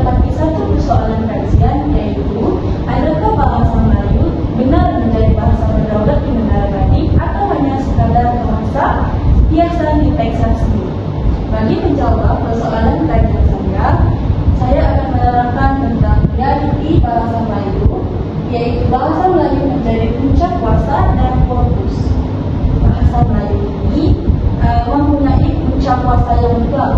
mendapati satu persoalan kajian, yaitu adakah bahasa Melayu benar menjadi bahasa berdaulat di negara Bali atau hanya sekadar bahasa hiasan di teks resmi. Bagi menjawab persoalan kajian saya akan menerangkan tentang realiti bahasa Melayu, yaitu bahasa Melayu menjadi puncak kuasa dan fokus. Bahasa Melayu ini mempunyai puncak kuasa yang mutlak,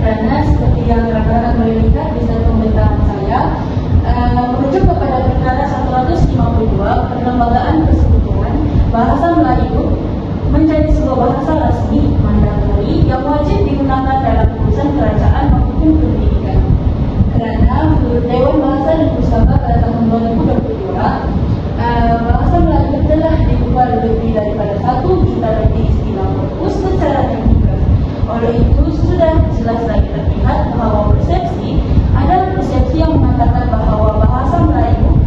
karena seperti yang rakan-rakan boleh lihat di slide pembentahan saya, merujuk kepada perkara 152 Perlembagaan Persekutuan, bahasa Melayu menjadi sebuah bahasa rasmi mandatori yang wajib digunakan dalam urusan kerajaan maupun pendidikan. Kerana menurut Dewan Bahasa dan Pustaka pada tahun 2022, bahasa Melayu telah diubah lebih daripada 1 juta lebih istilah korpus secara teknikal. Oleh itu, sudah jelas lagi terlihat bahawa ada persepsi yang mengatakan bahawa bahasa Melayu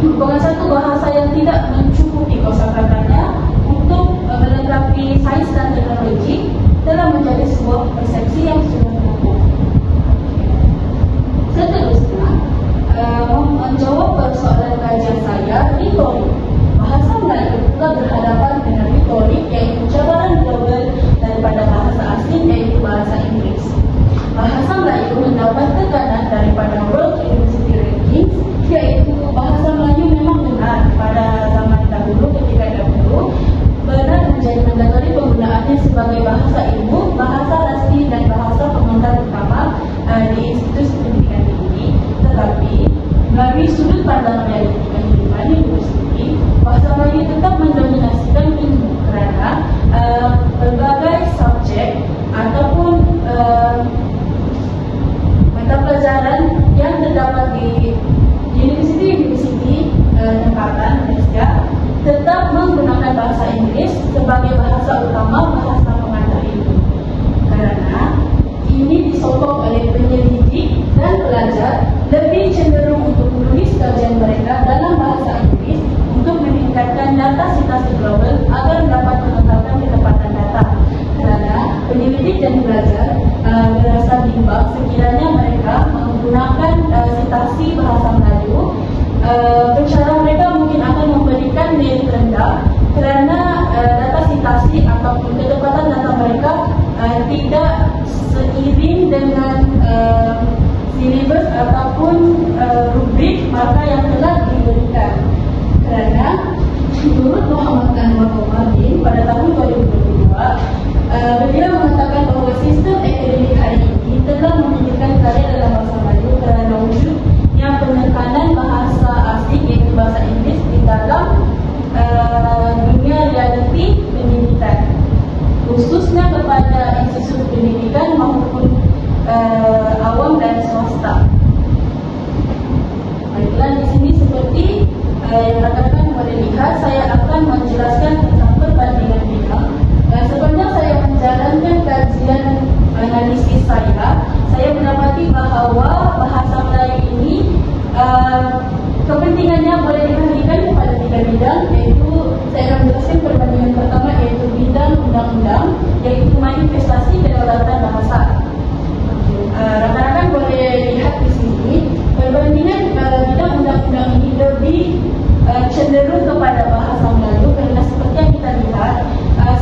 merupakan satu bahasa yang tidak mencukupi kosakatanya untuk melengkapi sains dan teknologi, telah menjadi sebuah persepsi yang sudah mengukuh. Seterusnya, menjawab persoalan kajian saya, retorik. Bahasa Melayu telah berhadapan dengan retorik, yaitu cabaran global daripada bahasa asing, yaitu bahasa Inggris. Bahasa Melayu mendapat tekanan daripada World University Rankings, yaitu bahasa Melayu memang benar pada zaman dahulu, ketika dahulu benar menjadi mandatori penggunaannya sebagai bahasa ilmu, bahasa rasmi dan bahasa pengantar utama di institusi pendidikan tinggi. Tetapi melalui sudut pandang realiti kehidupan universiti, bahasa Melayu tetap mendominasikan ilmu kerana berbagai subjek ataupun mata pelajaran yang terdapat di universiti tempatan Malaysia tetap menggunakan bahasa Inggris sebagai bahasa utama, bahasa pengantar ilmu. Kerana ini disokong oleh penyelidik dan pelajar lebih cenderung untuk menulis kajian mereka dalam bahasa Inggris untuk meningkatkan data citasi global agar dapat menetapkan ketepatan data. Kerana penyelidik dan pelajar berasa bimbang sekiranya mereka menggunakan citasi bahasa Melayu, pencara mereka mungkin akan memberikan nilai rendah kerana data citasi ataupun ketepatan data mereka tidak seiring dengan silibus ataupun rubrik markah yang telah diberikan. Kerana menurut Muhammad Anwar Komarudin pada tahun 2022, beliau mengatakan bahawa sistem akademik hari ini telah memikirkan karya dalam bahasa Melayu kerana wujudnya penekanan bahasa asing, iaitu bahasa Inggeris, di dalam dunia realiti pendidikan, khususnya kepada institusi pendidikan maupun awam dan swasta. Baiklah, di sini seperti yang rakan-rakan boleh lihat, saya akan menjelaskan tentang perbandingan bidang. Sepanjang saya menjalankan kajian analisis saya mendapati bahawa bahasa Melayu ini kepentingannya boleh dibahagikan kepada 3 bidang, iaitu saya akan menjelaskan perbandingan pertama, iaitu bidang undang-undang, iaitu manifestasi kedaulatan bahasa. Rakan-rakan boleh lihat di sini perbandingan bidang undang-undang ini lebih cenderung kepada bahasa Melayu, kerana seperti yang kita lihat,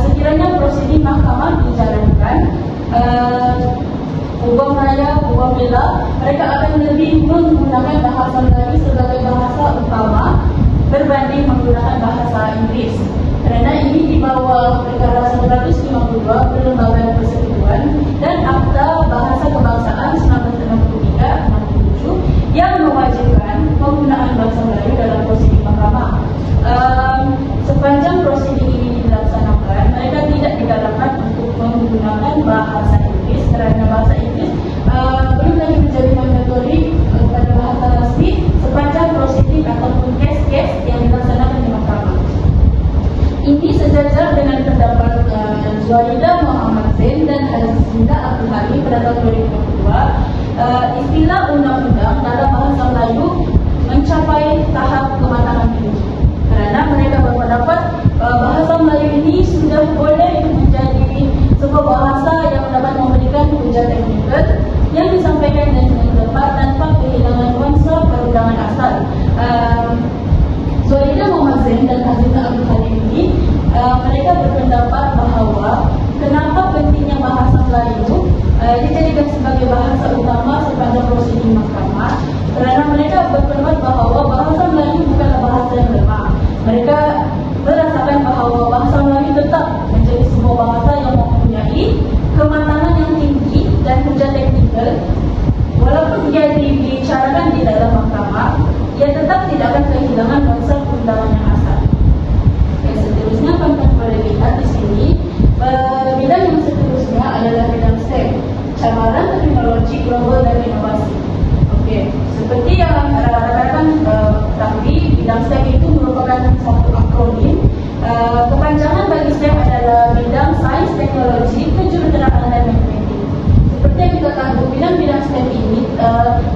sekiranya prosedur mahkamah dijalankan, hukum raya, hukum bela, mereka akan lebih menggunakan bahasa Melayu sebagai bahasa utama berbanding menggunakan bahasa Inggris. Kerana ini di bawah perkara 152 Perlembagaan Persekutuan dan Akta Bahasa Kebangsaan 1963-67 yang mewajibkan penggunaan bahasa Melayu dalam prosedur mahkamah. Sepanjang prosedur ini dilaksanakan, mereka tidak digalakkan untuk menggunakan bahasa Inggris, kerana bahasa Inggris belum lagi menjadi mandatori pada bahasa rasmi sepanjang prosedur ataupun kes-kes yang dilaksanakan di mahkamah. Ini sejajar dengan pendapat Zuhaidah Muhammad Zain dan Hazinda Abdul Halim pada tahun 2022. Istilah undang-undang dalam bahasa Melayu mencapai tahap kematangan tinggi, kerana mereka berpendapat bahasa Melayu ini sudah boleh menjadi sebuah bahasa yang dapat memberikan hujah teknikal yang disampaikan dengan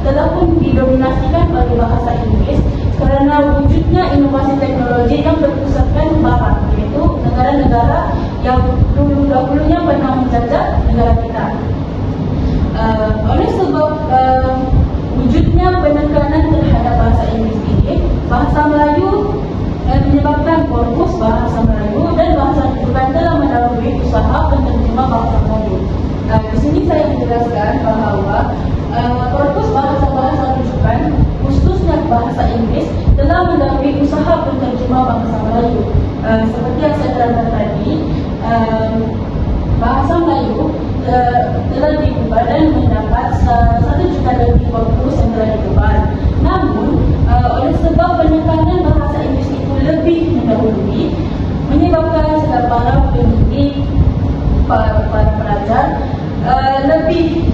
telah pun didominasikan oleh bahasa Inggeris kerana wujudnya inovasi teknologi yang berpusatkan barat, iaitu negara-negara yang dahulunya pernah menjajah negara kita. Oleh sebab wujudnya penekanan terhadap bahasa Inggeris ini, bahasa Melayu menyebabkan korpus bahasa Melayu dan bahasa rujukan telah mendahului usaha penterjemah bahasa Melayu. Di sini saya menjelaskan bahawa korpus bahasa-bahasa rujukan, khususnya bahasa Inggeris, telah mendahului usaha penterjemah bahasa Melayu. Seperti yang saya terangkan tadi, bahasa Melayu telah diubah dan mendapat 1 juta lebih korpus yang telah diubah. Namun, oleh sebab penekanan bahasa Inggeris itu lebih mendahului, menyebabkan para pendidik, para pelajar lebih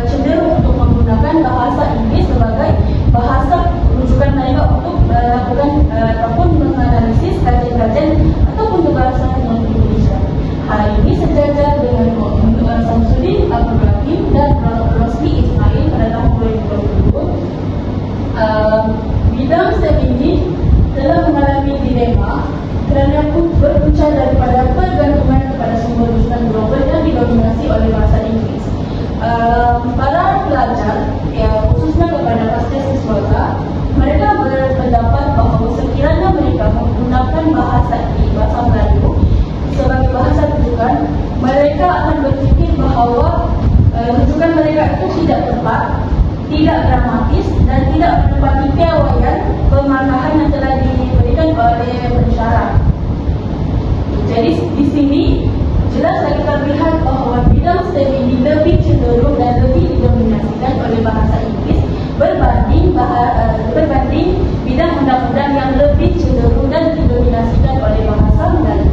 cenderung untuk menggunakan bahasa Inggeris sebagai bahasa rujukan mereka untuk melakukan ataupun menganalisis kajian-kajian ataupun tugasan yang Indonesia. Hal ini sejajar dengan Samsudin Abdul Rahim dan Rosli Ismail pada tahun 2020. Bidang STEM ini telah mengalami dilema kerana berpunca daripada pergantungan kepada sumber rujukan global yang didominasi oleh bahasa Inggeris. Para pelajar, khususnya kepada pasca siswata, mereka berpendapat bahawa sekiranya mereka menggunakan bahasa Melayu sebagai bahasa rujukan, mereka akan berfikir bahawa rujukan mereka itu tidak tepat, tidak dramatis dan tidak menepati piawaian pemaknaan yang telah diberikan oleh pensyarah. Jadi di sini jelaslah kita lihat bahawa bidang STEM ini lebih cenderung dan lebih didominasikan oleh bahasa Inggeris berbanding bidang undang-undang yang lebih cenderung dan didominasikan oleh bahasa Melayu.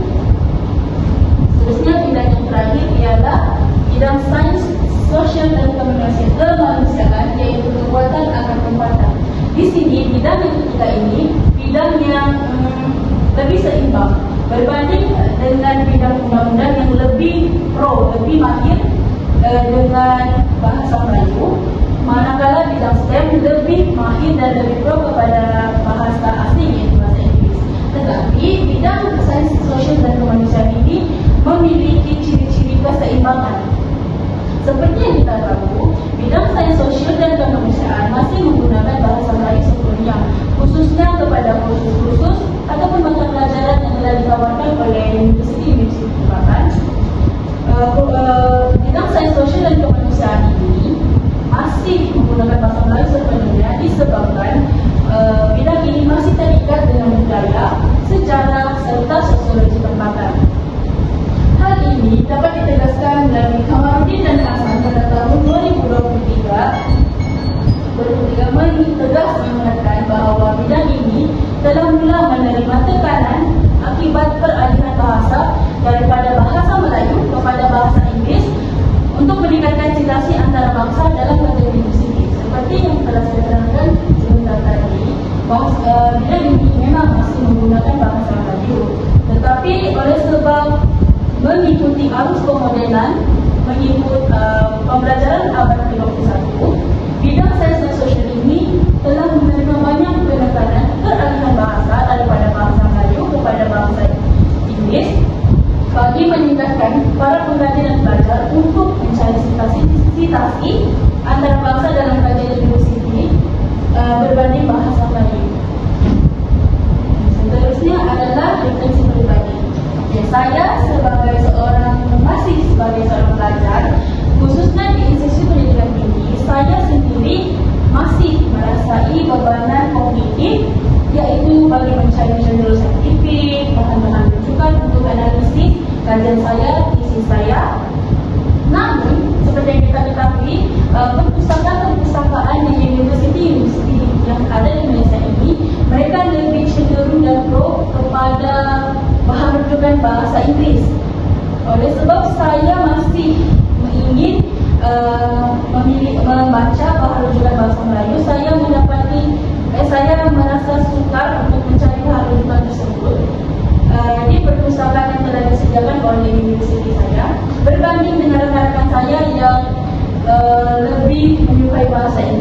Seterusnya, bidang yang terakhir ialah bidang sains, sosial dan kemanusiaan, iaitu kekuatan akan tempatan. Di sini bidang yang ketiga ini bidang yang lebih seimbang berbanding dengan bidang undang-undang yang lebih mahir dengan bahasa Melayu, manakala bidang STEM lebih mahir dan lebih pro kepada bahasa asing, iaitu bahasa Inggeris. Tetapi bidang sains, sosial dan kemanusiaan ini memiliki ciri-ciri keseimbangan. Seperti yang kita tahu, bidang sains sosial dan kemanusiaan masih menggunakan bahasa Melayu sepenuhnya, khususnya kepada kursus-kursus ataupun mata pelajaran yang telah ditawarkan oleh universiti-universiti tempatan. Bidang sains sosial dan kemanusiaan ini masih menggunakan bahasa Melayu sepenuhnya disebabkan bidang ini masih terikat dengan budaya, sejarah serta sosiologi tempatan. Hal ini dapat ditegaskan dari Kamarudin dan Hasan pada tahun 2023 tegas mengatakan bahawa bidang ini telah mula menerima tekanan akibat peralihan bahasa daripada bahasa Melayu kepada bahasa Inggeris untuk meningkatkan situasi antara bangsa dalam kajian universiti. Seperti yang telah saya terangkan sebentar tadi, bidang ini memang masih menggunakan bahasa Melayu, tetapi oleh sebab mengikuti arus pemodelan, mengikut pembelajaran abad ke-21, bidang sains dan sosial ini telah menerima banyak penekanan peralihan bahasa daripada bahasa Melayu kepada bahasa Inggeris bagi meningkatkan para pengkaji dan pelajar untuk mencari situasi antara bangsa dalam kajian universiti berbanding bahasa Melayu. Seterusnya adalah refleksi pribadi. Saya sebagai seorang pelajar, khususnya di institusi pendidikan tinggi, saya sendiri masih merasai bebanan kognitif, iaitu bagi mencari jurnal saintifik, bahan-bahan rujukan untuk analisis kajian saya, tesis saya. Namun, seperti yang kita ketahui, perpustakaan di universiti yang ada di Malaysia ini, mereka lebih cenderung dan pro kepada bahan rujukan bahasa Inggeris. Oleh sebab saya masih ingin membaca bahan rujukan bahasa Melayu, saya merasa sukar untuk mencari bahan rujukan tersebut di perpustakaan yang telah disediakan oleh universiti saya, berbanding dengan rekan-rekan saya yang lebih menyukai bahasa Inggeris.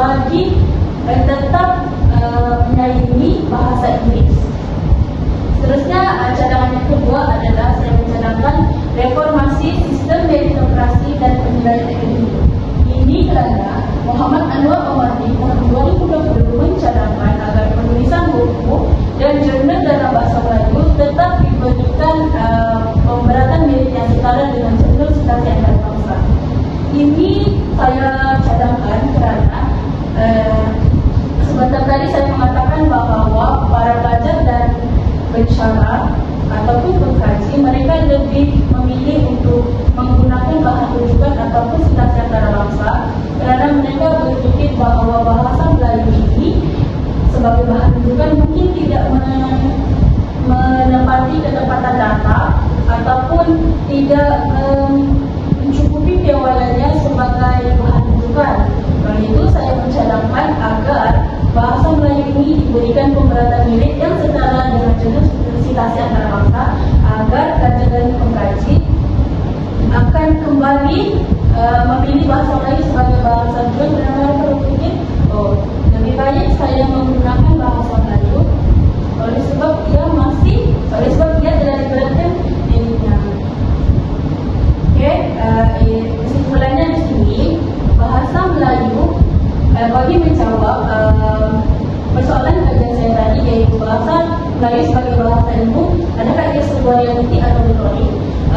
bagi tetap menyayangi bahasa Inggeris. Seterusnya, cadangan yang kedua adalah saya mencadangkan reformasi sistem meritokrasi dan penilaian akademik. Ini kerana Muhammad Anwar Omardi tahun 2020 mencadangkan agar penulisan buku dan jurnal dalam bahasa Melayu tetap diberikan pemberatan merit yang setara dengan jurnal citasi antarabangsa. Ini saya cadangkan kerana sebentar tadi saya mengatakan bahawa para pelajar dan pensyarah ataupun pengkaji mereka lebih memilih untuk menggunakan bahan rujukan ataupun citasi antarabangsa kerana mereka berfikir bahawa bahasa Melayu ini sebagai bahan rujukan mungkin tidak menempati ketepatan data ataupun tidak mencukupi piawalannya sebagai bahan rujukan. Oleh itu saya mencadangkan agar bahasa Melayu ini diberikan pemberatan merit yang setara dengan jurnal citasi antarabangsa agar kajian dan pengkaji akan kembali memilih bahasa Melayu sebagai bahasa rujukan kerana mereka berfikir lebih baik saya menggunakan bahasa Melayu oleh sebab dia telah diberatkan meritnya. Kesimpulannya di sini bahasa Melayu bagi menjawab persoalan kajian saya tadi, iaitu bahasa Melayu sebagai bahasa ilmu, adakah ia sebuah realiti atau teori?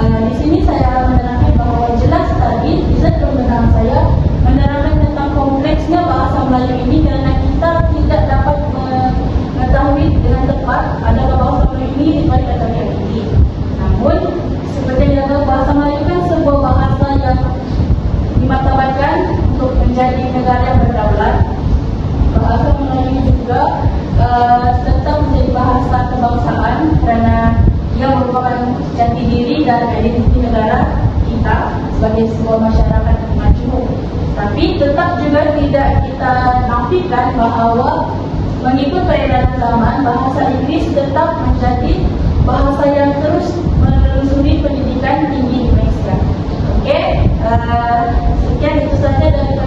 Di sini saya menerangkan bahawa jelas tadi bisa pembenaran saya menerangkan tentang kompleksnya bahasa Melayu ini kerana kita tidak dapat mengetahui dengan tepat adakah bahasa Melayu ini dibalik atau realiti. Namun seperti yang tahu, bahasa Melayu kan sebuah bahasa yang dimartabatkan untuk menjadi negara yang berdaulat. Bahasa Melayu juga tetap menjadi bahasa kebangsaan kerana ia merupakan jati diri dan identiti negara kita sebagai sebuah masyarakat maju. Tapi tetap juga tidak kita nafikan bahawa mengikut peredaran zaman, bahasa Inggeris tetap menjadi bahasa yang terus menelusuri pendidikan tinggi di Malaysia. Okey, sekian itu saja dari